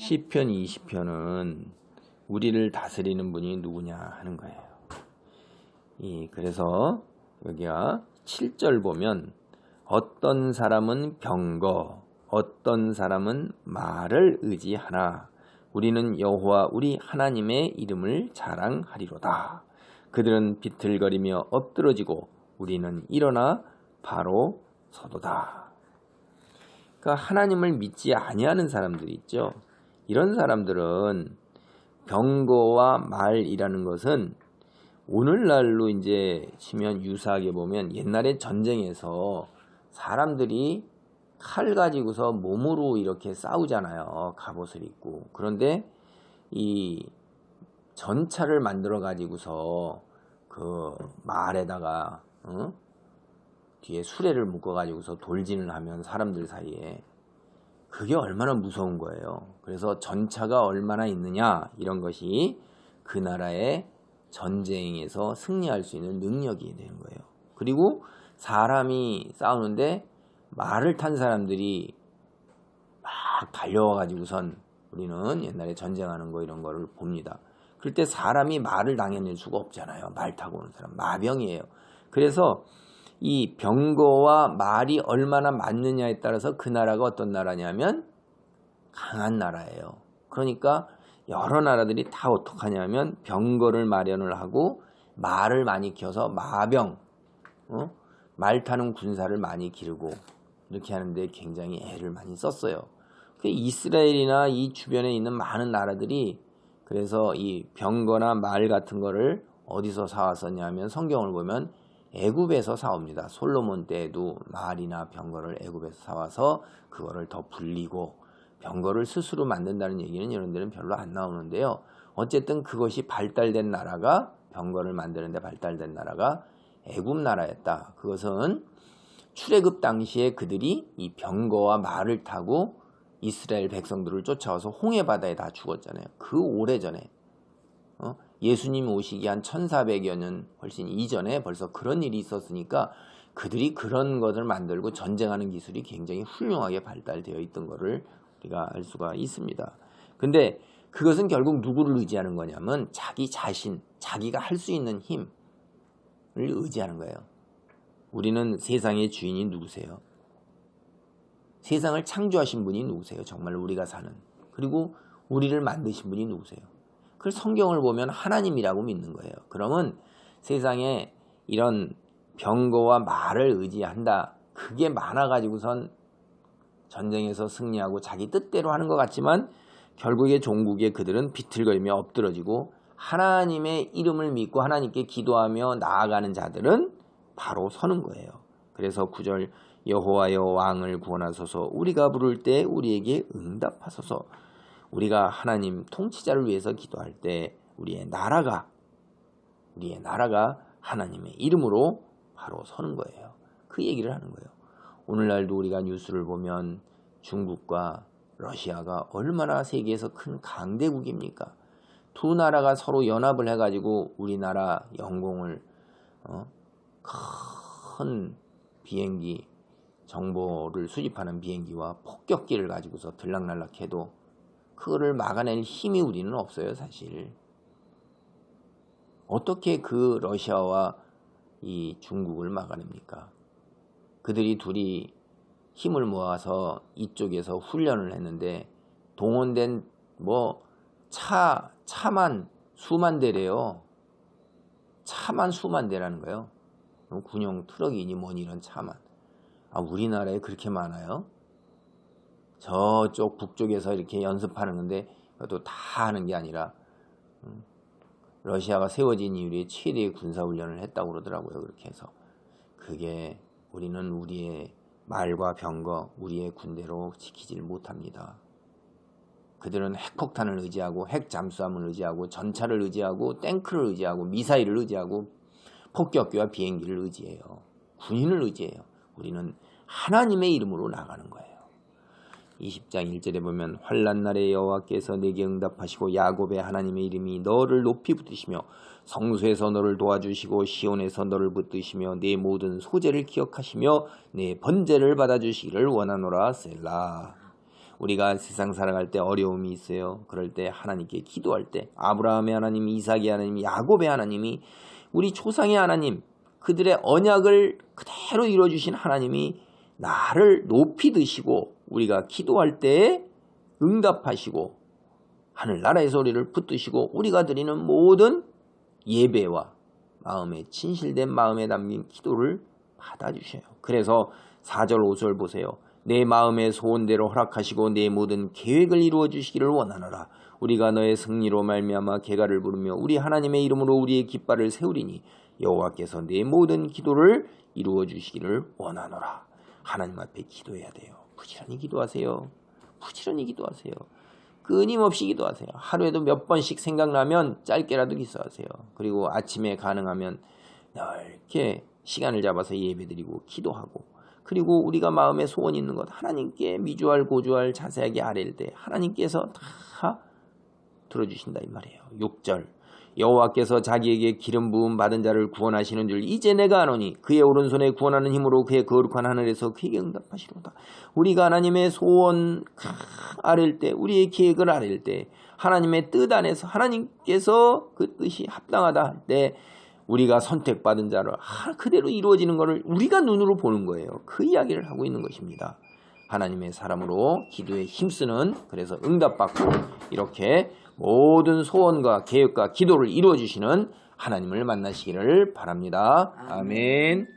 시편 20편은 우리를 다스리는 분이 누구냐 하는 거예요. 그래서 여기가 7절 보면 어떤 사람은 병거, 어떤 사람은 말을 의지하나 우리는 여호와 우리 하나님의 이름을 자랑하리로다. 그들은 비틀거리며 엎드러지고 우리는 일어나 바로 서도다. 그러니까 하나님을 믿지 아니하는 사람들이 있죠. 이런 사람들은 병거와 말이라는 것은 오늘날로 이제 치면 유사하게 보면 옛날에 전쟁에서 사람들이 칼 가지고서 몸으로 이렇게 싸우잖아요. 갑옷을 입고. 그런데 이 전차를 만들어 가지고서 그 말에다가 뒤에 수레를 묶어 가지고서 돌진을 하면 사람들 사이에 그게 얼마나 무서운 거예요. 그래서 전차가 얼마나 있느냐 이런 것이 그 나라의 전쟁에서 승리할 수 있는 능력이 되는 거예요. 그리고 사람이 싸우는데 말을 탄 사람들이 막 달려와 가지고선 우리는 옛날에 전쟁하는 거 이런 거를 봅니다. 그럴 때 사람이 말을 당해낼 수가 없잖아요. 말 타고 오는 사람 마병이에요. 그래서 이 병거와 말이 얼마나 맞느냐에 따라서 그 나라가 어떤 나라냐면 강한 나라예요. 그러니까 여러 나라들이 다 어떡하냐면 병거를 마련을 하고 말을 많이 키워서 마병, 말 타는 군사를 많이 기르고 이렇게 하는데 굉장히 애를 많이 썼어요. 이스라엘이나 이 주변에 있는 많은 나라들이 그래서 이 병거나 말 같은 거를 어디서 사왔었냐면 성경을 보면 애굽에서 사옵니다. 솔로몬 때에도 말이나 병거를 애굽에서 사와서 그거를 더 불리고 병거를 스스로 만든다는 얘기는 이런 데는 별로 안 나오는데요. 어쨌든 그것이 발달된 나라가 병거를 만드는데 발달된 나라가 애굽 나라였다. 그것은 출애굽 당시에 그들이 이 병거와 말을 타고 이스라엘 백성들을 쫓아와서 홍해 바다에 다 죽었잖아요. 그 오래전에 예수님 오시기 한 1400여 년 훨씬 이전에 벌써 그런 일이 있었으니까 그들이 그런 것을 만들고 전쟁하는 기술이 굉장히 훌륭하게 발달되어 있던 것을 우리가 알 수가 있습니다. 근데 그것은 결국 누구를 의지하는 거냐면 자기 자신, 자기가 할 수 있는 힘을 의지하는 거예요. 우리는 세상의 주인이 누구세요? 세상을 창조하신 분이 누구세요? 정말 우리가 사는. 그리고 우리를 만드신 분이 누구세요? 그걸 성경을 보면 하나님이라고 믿는 거예요. 그러면 세상에 이런 병거와 말을 의지한다. 그게 많아가지고선 전쟁에서 승리하고 자기 뜻대로 하는 것 같지만 결국에 종국에 그들은 비틀거리며 엎드러지고 하나님의 이름을 믿고 하나님께 기도하며 나아가는 자들은 바로 서는 거예요. 그래서 9절 여호와여 왕을 구원하소서 우리가 부를 때 우리에게 응답하소서. 우리가 하나님 통치자를 위해서 기도할 때 우리의 나라가 하나님의 이름으로 바로 서는 거예요. 그 얘기를 하는 거예요. 오늘날도 우리가 뉴스를 보면 중국과 러시아가 얼마나 세계에서 큰 강대국입니까? 두 나라가 서로 연합을 해가지고 우리나라 영공을 큰 비행기 정보를 수집하는 비행기와 폭격기를 가지고서 들락날락해도 그거를 막아낼 힘이 우리는 없어요, 사실. 어떻게 그 러시아와 이 중국을 막아냅니까? 그들이 둘이 힘을 모아서 이쪽에서 훈련을 했는데 동원된 차만 수만 대래요. 차만 수만 대라는 거예요. 군용 트럭이니 뭐니 이런 차만. 우리나라에 그렇게 많아요? 저쪽 북쪽에서 이렇게 연습하는 건데 그것도 다 하는 게 아니라 러시아가 세워진 이후에 최대의 군사훈련을 했다고 그러더라고요. 그렇게 해서 그게 우리는 우리의 말과 병거, 우리의 군대로 지키질 못합니다. 그들은 핵폭탄을 의지하고 핵잠수함을 의지하고 전차를 의지하고 탱크를 의지하고 미사일을 의지하고 폭격기와 비행기를 의지해요. 군인을 의지해요. 우리는 하나님의 이름으로 나가는 거예요. 20장 1절에 보면 환난 날에 여호와께서 내게 응답하시고 야곱의 하나님의 이름이 너를 높이 붙드시며 성소에서 너를 도와주시고 시온에서 너를 붙드시며 내 모든 소재를 기억하시며 내 번제를 받아주시기를 원하노라 셀라. 우리가 세상 살아갈 때 어려움이 있어요. 그럴 때 하나님께 기도할 때 아브라함의 하나님, 이삭의 하나님, 야곱의 하나님이 우리 조상의 하나님, 그들의 언약을 그대로 이루어주신 하나님이 나를 높이 드시고 우리가 기도할 때 응답하시고 하늘나라의 소리를 붙드시고 우리가 드리는 모든 예배와 마음에 진실된 마음에 담긴 기도를 받아주셔요. 그래서 4절 5절 보세요. 내 마음의 소원대로 허락하시고 내 모든 계획을 이루어 주시기를 원하노라. 우리가 너의 승리로 말미암아 개가를 부르며 우리 하나님의 이름으로 우리의 깃발을 세우리니 여호와께서 내 모든 기도를 이루어 주시기를 원하노라. 하나님 앞에 기도해야 돼요. 부지런히 기도하세요. 부지런히 기도하세요. 끊임없이 기도하세요. 하루에도 몇 번씩 생각나면 짧게라도 기도하세요. 그리고 아침에 가능하면 넓게 시간을 잡아서 예배드리고 기도하고, 그리고 우리가 마음에 소원이 있는 것 하나님께 미주알 고주알 자세하게 아뢰일 때 하나님께서 다 들어주신다 이 말이에요. 6절 여호와께서 자기에게 기름 부음 받은 자를 구원하시는 줄 이제 내가 아노니 그의 오른손에 구원하는 힘으로 그의 거룩한 하늘에서 그에게 응답하시로다. 우리가 하나님의 소원 아뢰일 때, 우리의 계획을 아뢰일 때, 하나님의 뜻 안에서 하나님께서 그 뜻이 합당하다 할 때 우리가 선택받은 자를 그대로 이루어지는 것을 우리가 눈으로 보는 거예요. 그 이야기를 하고 있는 것입니다. 하나님의 사람으로 기도에 힘쓰는, 그래서 응답받고 이렇게 모든 소원과 계획과 기도를 이루어주시는 하나님을 만나시기를 바랍니다. 아멘.